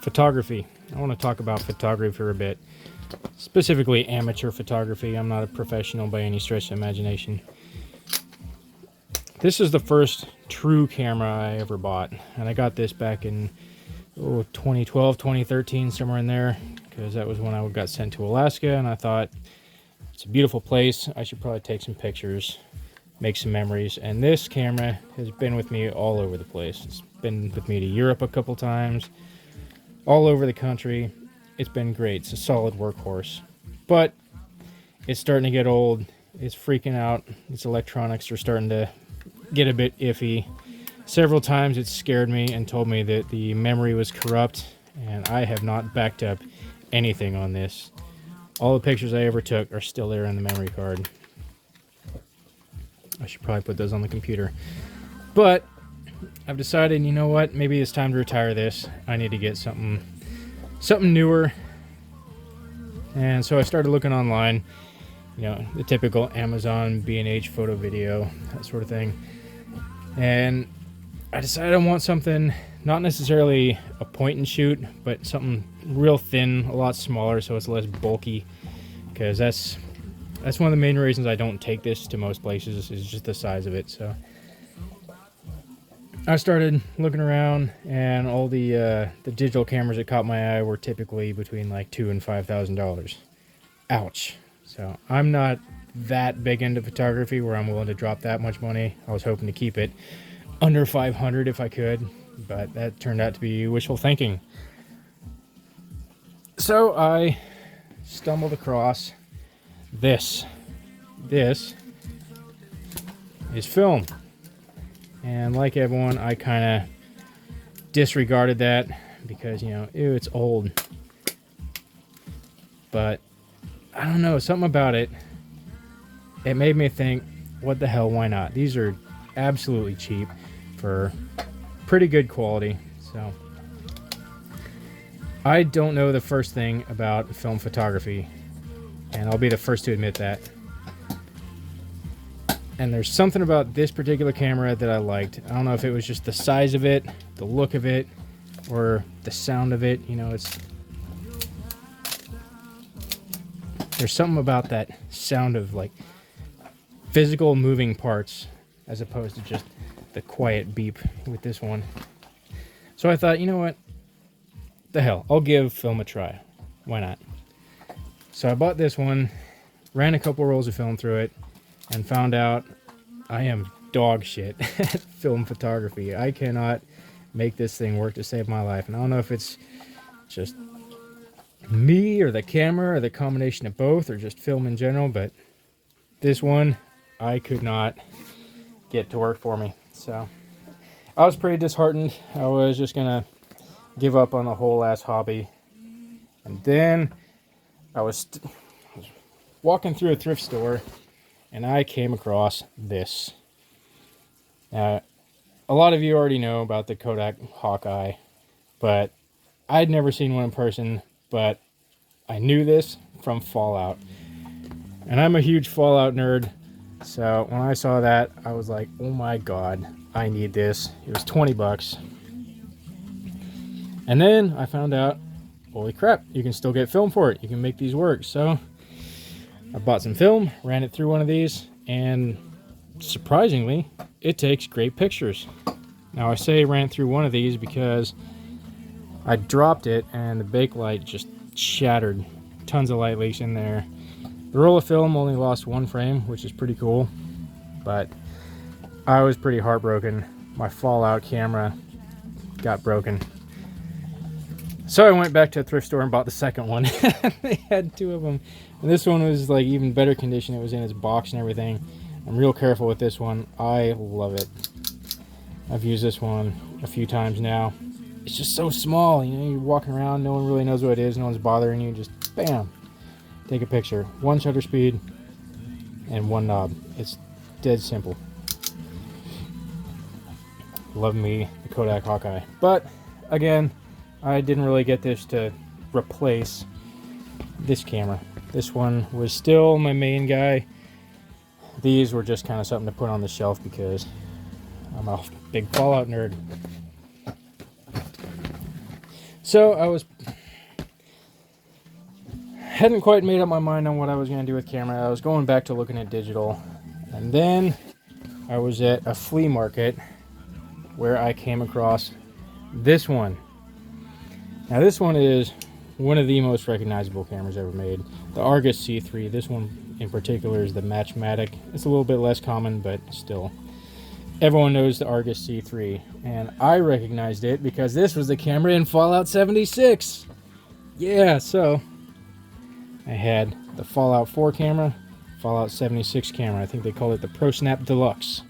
Photography. I want to talk about photography for a bit. Specifically amateur photography. I'm not a professional by any stretch of the imagination. This is the first true camera I ever bought. And I got this back in 2012, 2013, somewhere in there. Because that was when I got sent to Alaska. And I thought, it's a beautiful place. I should probably take some pictures, make some memories. And this camera has been with me all over the place. It's been with me to Europe a couple times. All over the country. It's been great. It's a solid workhorse. But it's starting to get old. It's freaking out. Its electronics are starting to get a bit iffy. Several times it scared me and told me that the memory was corrupt, and I have not backed up anything on this. All the pictures I ever took are still there in the memory card. I should probably put those on the computer. But I've decided, you know what, maybe it's time to retire this. I need to get something newer. And so I started looking online, you know, the typical Amazon, B&H, photo, video, that sort of thing. And I decided I want something, not necessarily a point and shoot, but something real thin, a lot smaller, so it's less bulky. Because that's one of the main reasons I don't take this to most places, is just the size of it. So I started looking around, and all the digital cameras that caught my eye were typically between like $2,000 and $5,000. Ouch. So I'm not that big into photography where I'm willing to drop that much money. I was hoping to keep it under $500 if I could, but that turned out to be wishful thinking. So I stumbled across this. This is film. And like everyone, I kind of disregarded that because, you know, ew, it's old. But I don't know, something about it, it made me think, what the hell, why not? These are absolutely cheap for pretty good quality. So I don't know the first thing about film photography, and I'll be the first to admit that. And there's something about this particular camera that I liked. I don't know if it was just the size of it, the look of it, or the sound of it. You know, there's something about that sound of like physical moving parts as opposed to just the quiet beep with this one. So I thought, you know what? The hell, I'll give film a try. Why not? So I bought this one, ran a couple rolls of film through it, and found out I am dog shit at film photography. I cannot make this thing work to save my life. And I don't know if it's just me or the camera or the combination of both or just film in general, but this one I could not get to work for me. So I was pretty disheartened. I was just gonna give up on the whole ass hobby. And then I was walking through a thrift store, and I came across this. A lot of you already know about the Kodak Hawkeye, but I'd never seen one in person, but I knew this from Fallout. And I'm a huge Fallout nerd, so when I saw that, I was like, oh my god, I need this. It was 20 bucks. And then I found out, holy crap, you can still get film for it. You can make these work. So I bought some film, ran it through one of these, and surprisingly, it takes great pictures. Now I say ran it through one of these because I dropped it and the bakelite just shattered. Tons of light leaks in there. The roll of film only lost one frame, which is pretty cool, but I was pretty heartbroken. My Fallout camera got broken. So I went back to a thrift store and bought the second one. They had two of them. And this one was like even better condition. It was in its box and everything. I'm real careful with this one. I love it. I've used this one a few times now. It's just so small, you know, you're walking around, no one really knows what it is, no one's bothering you, just bam, take a picture. One shutter speed and one knob. It's dead simple. Love me the Kodak Hawkeye. But again, I didn't really get this to replace this camera. This one was still my main guy. These were just kind of something to put on the shelf because I'm a big Fallout nerd. So I hadn't quite made up my mind on what I was going to do with camera. I was going back to looking at digital, and then I was at a flea market where I came across this one. Now this one is one of the most recognizable cameras ever made, the Argus C3. This one in particular is the Matchmatic. It's a little bit less common, but still, everyone knows the Argus C3, and I recognized it because this was the camera in Fallout 76. Yeah, so I had the Fallout 4 camera, Fallout 76 camera. I think they call it the ProSnap Deluxe.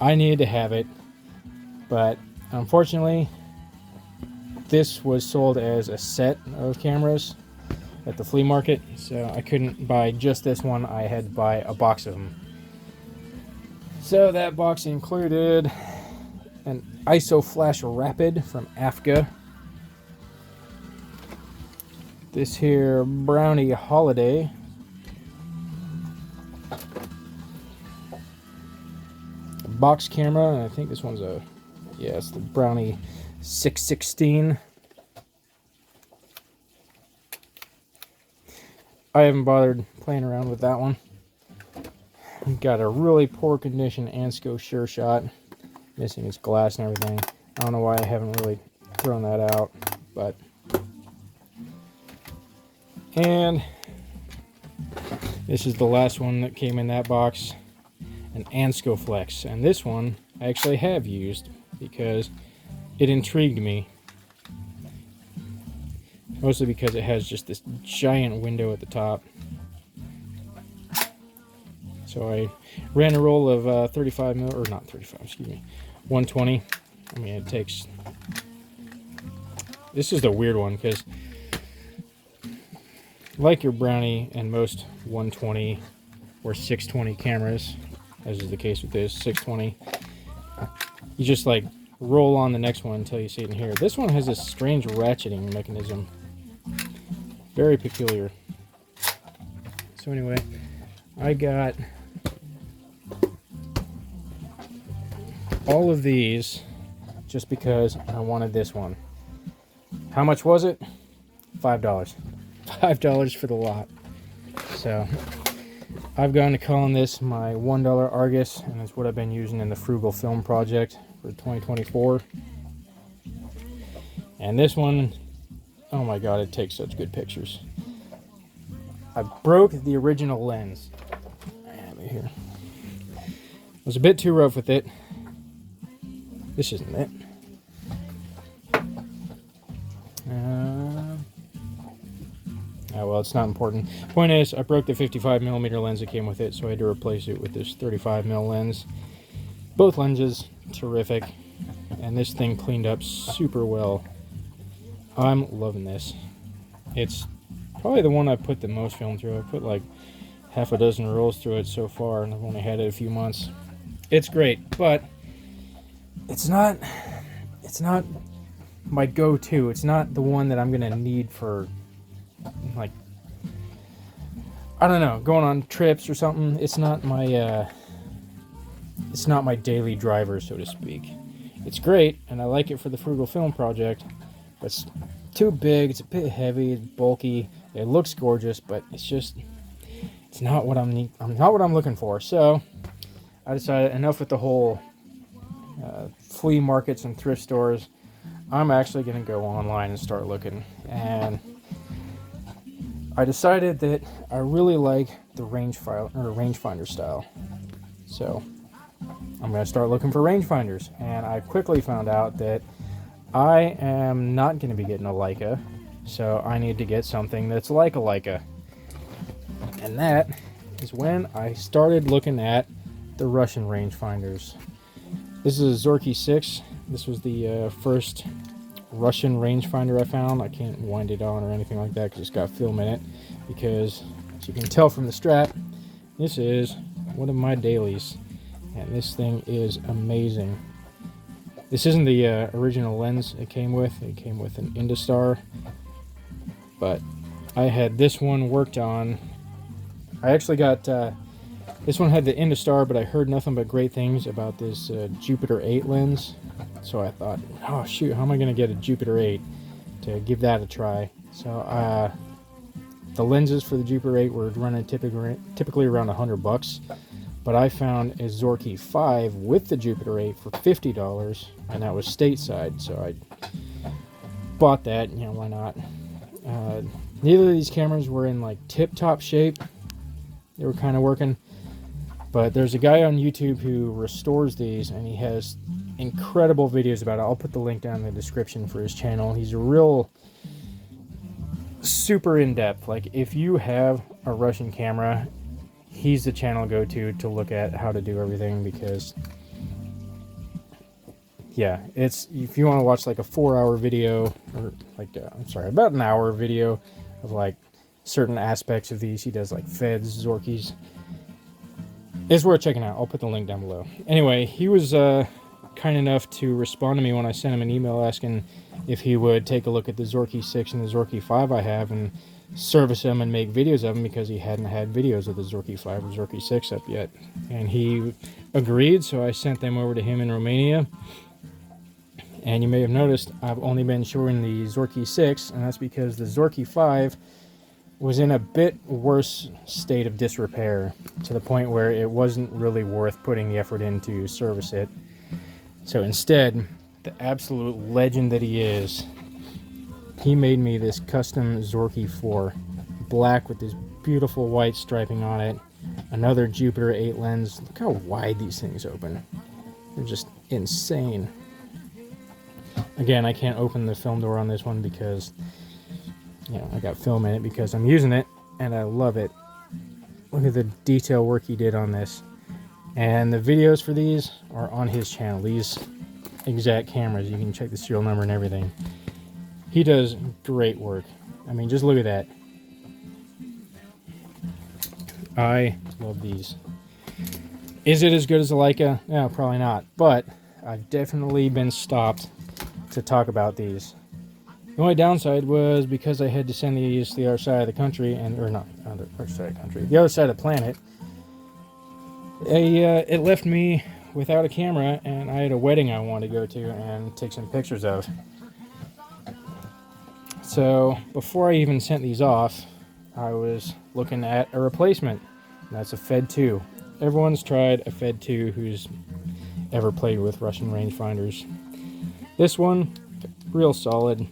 I needed to have it, but unfortunately this was sold as a set of cameras at the flea market, so I couldn't buy just this one. I had to buy a box of them. So that box included an ISO Flash Rapid from AFCA, this here Brownie Holiday, a box camera, and I think this one's it's the Brownie 616. I haven't bothered playing around with that one. Got a really poor condition Ansco Sure Shot, missing its glass and everything. I don't know why I haven't really thrown that out, but. And this is the last one that came in that box, an Ansco Flex, and this one I actually have used because it intrigued me, mostly because it has just this giant window at the top. So I ran a roll of 35 mil, or not 35, excuse me, 120. I mean, it takes. This is the weird one because, like your Brownie and most 120 or 620 cameras, as is the case with this 620, you just like roll on the next one until you see it in here. This one has this strange ratcheting mechanism, very peculiar. So anyway, I got all of these just because I wanted this one. How much was it? $5. $5 for the lot. So I've gone to calling this my $1 Argus, and it's what I've been using in the Frugal Film Project for 2024. And this one, oh my god, it takes such good pictures. I broke the original lens. I have it here. I was a bit too rough with it. This isn't it. Well, it's not important. Point is, I broke the 55mm lens that came with it, so I had to replace it with this 35mm lens. Both lenses, terrific. And this thing cleaned up super well. I'm loving this. It's probably the one I put the most film through. I put like half a dozen rolls through it so far, and I've only had it a few months. It's great, but it's not my go-to. It's not the one that I'm gonna need for, like, I don't know, going on trips or something. It's not my daily driver, so to speak. It's great, and I like it for the Frugal Film Project, but it's too big, it's a bit heavy, it's bulky, it looks gorgeous, but it's not what I'm looking for. So I decided enough with the whole flea markets and thrift stores. I'm actually going to go online and start looking, and I decided that I really like the rangefinder style. So I'm going to start looking for rangefinders, and I quickly found out that I am not going to be getting a Leica, so I need to get something that's like a Leica. And that is when I started looking at the Russian rangefinders. This is a Zorky 6. This was the first Russian rangefinder I found. I can't wind it on or anything like that because it's got film in it, because as you can tell from the strap, this is one of my dailies, and this thing is amazing. This isn't the original lens it came with. It came with an Industar, but I had this one worked on. I actually got this one had the Industar, but I heard nothing but great things about this Jupiter 8 lens. So I thought, oh shoot, how am I going to get a Jupiter 8 to give that a try. So the lenses for the Jupiter 8 were running typically around $100, but I found a Zorky 5 with the Jupiter 8 for $50, and that was stateside, so I bought that. You know, why not? Neither of these cameras were in like tip-top shape. They were kind of working, but there's a guy on YouTube who restores these, and he has incredible videos about it. I'll put the link down in the description for his channel. He's a real super in-depth. Like, if you have a Russian camera, he's the channel go to look at how to do everything, because yeah, it's, if you want to watch like a 4-hour video, or like I'm sorry, about an hour video of like certain aspects of these, he does like Feds, Zorkies. It's worth checking out. I'll put the link down below. Anyway, he was kind enough to respond to me when I sent him an email asking if he would take a look at the Zorky 6 and the Zorky 5 I have and service them and make videos of them, because he hadn't had videos of the Zorky 5 or Zorky 6 up yet. And he agreed, so I sent them over to him in Romania. And you may have noticed I've only been showing the Zorky 6, and that's because the Zorky 5 was in a bit worse state of disrepair, to the point where it wasn't really worth putting the effort in to service it. So instead, the absolute legend that he is, he made me this custom Zorky 4, black with this beautiful white striping on it, another Jupiter 8 lens. Look how wide these things open. They're just insane. Again, I can't open the film door on this one because, you know, I got film in it because I'm using it, and I love it. Look at the detail work he did on this. And the videos for these are on his channel. These exact cameras, you can check the serial number and everything. He does great work. I mean, just look at that. I love these. Is it as good as the Leica? No, probably not. But I've definitely been stopped to talk about these. The only downside was because I had to send these to the other side of the country, and or not the other side of the country, the other side of the planet. It left me without a camera, and I had a wedding I wanted to go to and take some pictures of. So before I even sent these off, I was looking at a replacement. That's a Fed 2. Everyone's tried a Fed 2 who's ever played with Russian rangefinders. This one, real solid.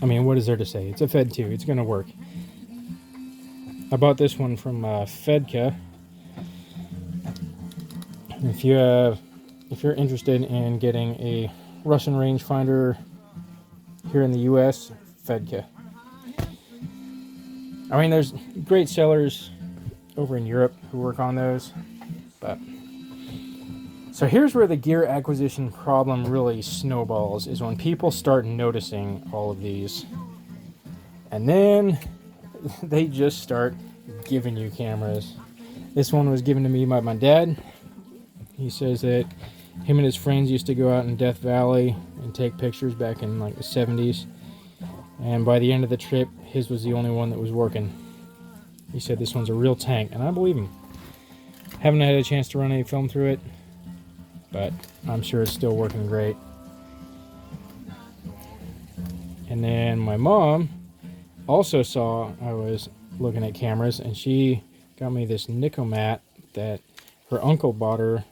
I mean, what is there to say? It's a Fed 2. It's going to work. I bought this one from Fedka. If you're interested in getting a Russian rangefinder here in the U.S., Fedka. I mean, there's great sellers over in Europe who work on those, but so here's where the gear acquisition problem really snowballs, is when people start noticing all of these, and then they just start giving you cameras. This one was given to me by my dad. He says that him and his friends used to go out in Death Valley and take pictures back in like the 70s. And by the end of the trip, his was the only one that was working. He said this one's a real tank, and I believe him. Haven't had a chance to run any film through it, but I'm sure it's still working great. And then my mom also saw I was looking at cameras, and she got me this Nikomat that her uncle bought her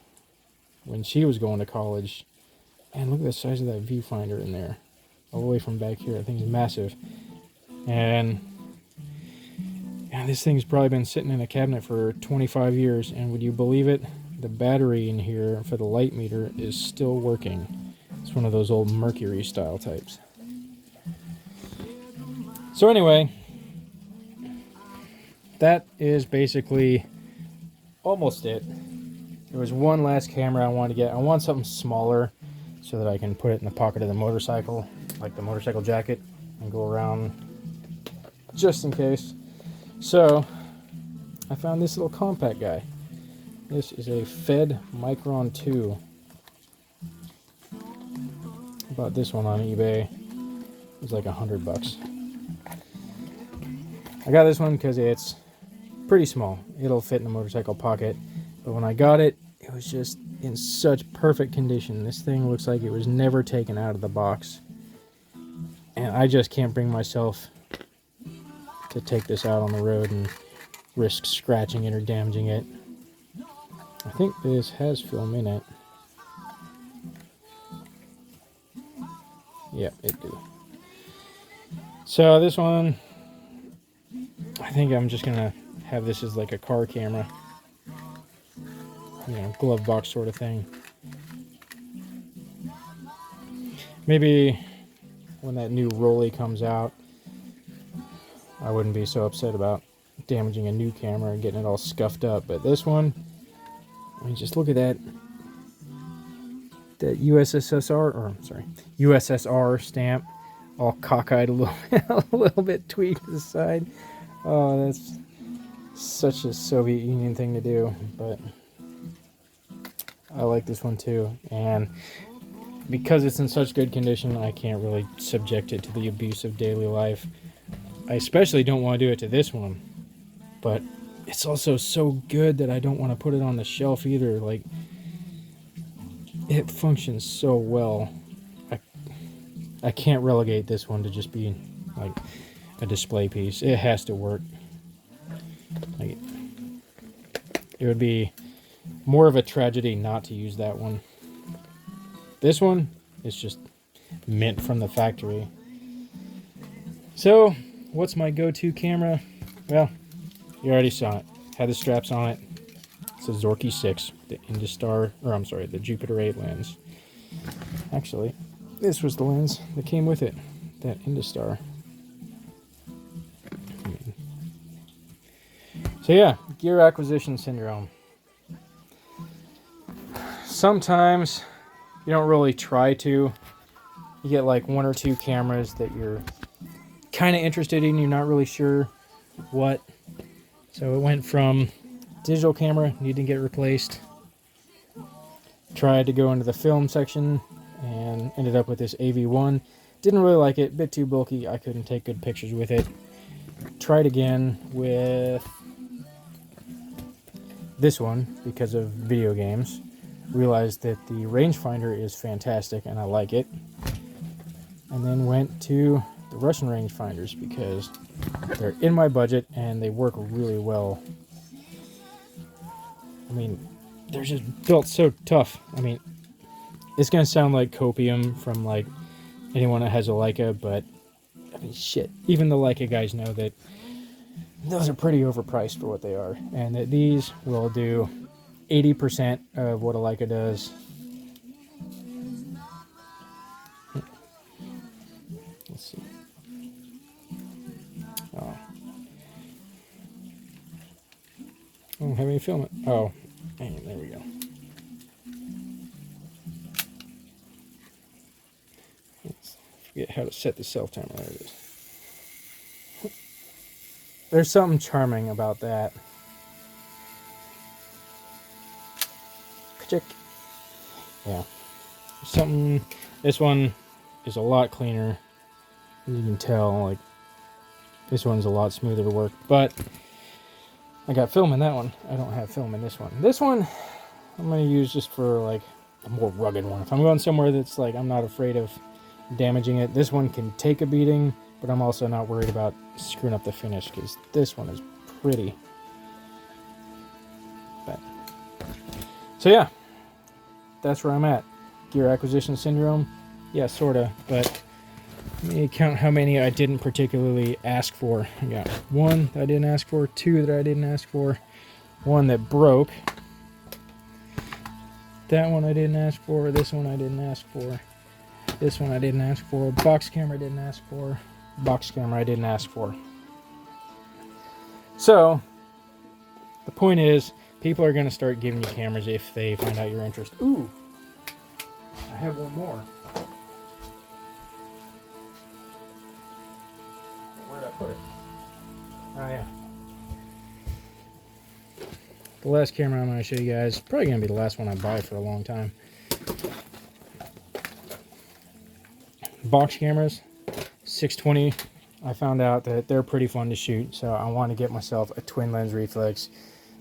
when she was going to college. And look at the size of that viewfinder in there, all the way from back here. I think it's massive. And yeah, this thing's probably been sitting in a cabinet for 25 years, and would you believe it, the battery in here for the light meter is still working. It's one of those old Mercury style types. So anyway, that is basically almost it. There was one last camera I wanted to get. I want something smaller so that I can put it in the pocket of the motorcycle, like the motorcycle jacket, and go around just in case. So I found this little compact guy. This is a Fed Micron 2. I bought this one on eBay. It was like $100. I got this one because it's pretty small. It'll fit in the motorcycle pocket. But when I got it, it was just in such perfect condition. This thing looks like it was never taken out of the box. And I just can't bring myself to take this out on the road and risk scratching it or damaging it. I think this has film in it. Yep, it do. So this one, I think I'm just gonna have this as like a car camera, you know, glove box sort of thing. Maybe when that new Rolly comes out, I wouldn't be so upset about damaging a new camera and getting it all scuffed up. But this one, I mean, just look at that USSR stamp, all cockeyed a little, a little bit tweaked to the side. Oh, that's such a Soviet Union thing to do, but I like this one too. And because it's in such good condition, I can't really subject it to the abuse of daily life. I especially don't want to do it to this one, but it's also so good that I don't want to put it on the shelf either. Like, it functions so well. I can't relegate this one to just be like a display piece. It has to work. Like, it would be more of a tragedy not to use that one. This one is just mint from the factory. So, what's my go-to camera? Well, you already saw it. Had the straps on it. It's a Zorky 6, the Industar, or I'm sorry, the Jupiter 8 lens. Actually, this was the lens that came with it, that Industar. So yeah, gear acquisition syndrome. Sometimes you don't really try to. You get like one or two cameras that you're kind of interested in, you're not really sure what. So it went from digital camera, needed to get replaced. Tried to go into the film section and ended up with this AV1. Didn't really like it, bit too bulky, I couldn't take good pictures with it. Tried again with this one because of video games. Realized that the rangefinder is fantastic and I like it. And then went to the Russian rangefinders because they're in my budget and they work really well. I mean, they're just built so tough. I mean, it's gonna sound like copium from like anyone that has a Leica, but I mean, shit. Even the Leica guys know that those are pretty overpriced for what they are, and that these will do 80% of what a Leica does. Let's see. Oh. I don't have any filament. Oh, and there we go. Let's forget how to set the self timer. There it is. There's something charming about that. Ka-chick. Yeah. Something. This one is a lot cleaner. You can tell, like, this one's a lot smoother to work, but I got film in that one. I don't have film in this one. This one I'm going to use just for like a more rugged one. If I'm going somewhere that's like I'm not afraid of damaging it, this one can take a beating, but I'm also not worried about screwing up the finish because this one is pretty. But, so yeah, that's where I'm at. Gear acquisition syndrome. Yeah, sorta, but let me count how many I didn't particularly ask for. I got one that I didn't ask for, two that I didn't ask for, one that broke, that one I didn't ask for, this one I didn't ask for, this one I didn't ask for, box camera I didn't ask for, box camera I didn't ask for. So, the point is, people are going to start giving you cameras if they find out your interest. Ooh, I have one more. Where did I put it? Oh, yeah. The last camera I'm going to show you guys, probably going to be the last one I buy for a long time. Box cameras, 620. I found out that they're pretty fun to shoot, so I want to get myself a twin lens reflex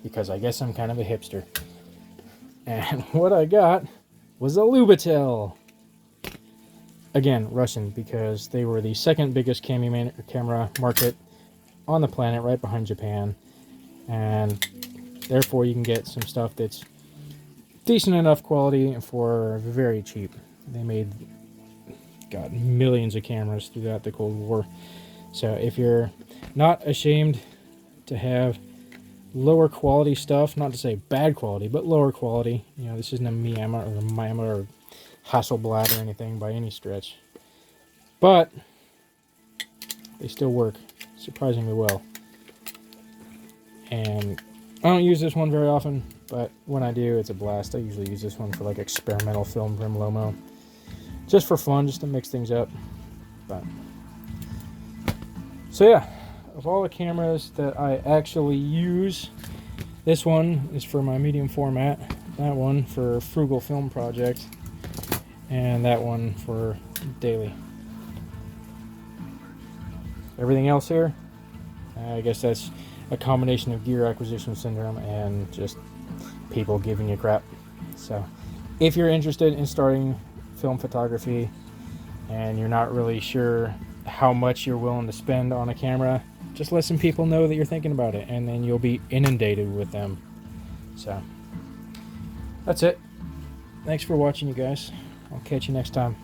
because I guess I'm kind of a hipster. And what I got was a Lubitel. again, Russian, because they were the second biggest camera market on the planet, right behind Japan, and therefore you can get some stuff that's decent enough quality for very cheap. They made, God, millions of cameras throughout the Cold War. So if you're not ashamed to have lower quality stuff, not to say bad quality, but lower quality, you know, this isn't a Miyama or Hasselblad or anything by any stretch, but they still work surprisingly well. And I don't use this one very often, but when I do, it's a blast. I usually use this one for like experimental film from Lomo, just for fun, just to mix things up. But so yeah, of all the cameras that I actually use, this one is for my medium format, that one for frugal film projects, and that one for daily. Everything else here, I guess that's a combination of gear acquisition syndrome and just people giving you crap. So if you're interested in starting film photography and you're not really sure how much you're willing to spend on a camera, just let some people know that you're thinking about it, and then you'll be inundated with them. So that's it. Thanks for watching, you guys. I'll catch you next time.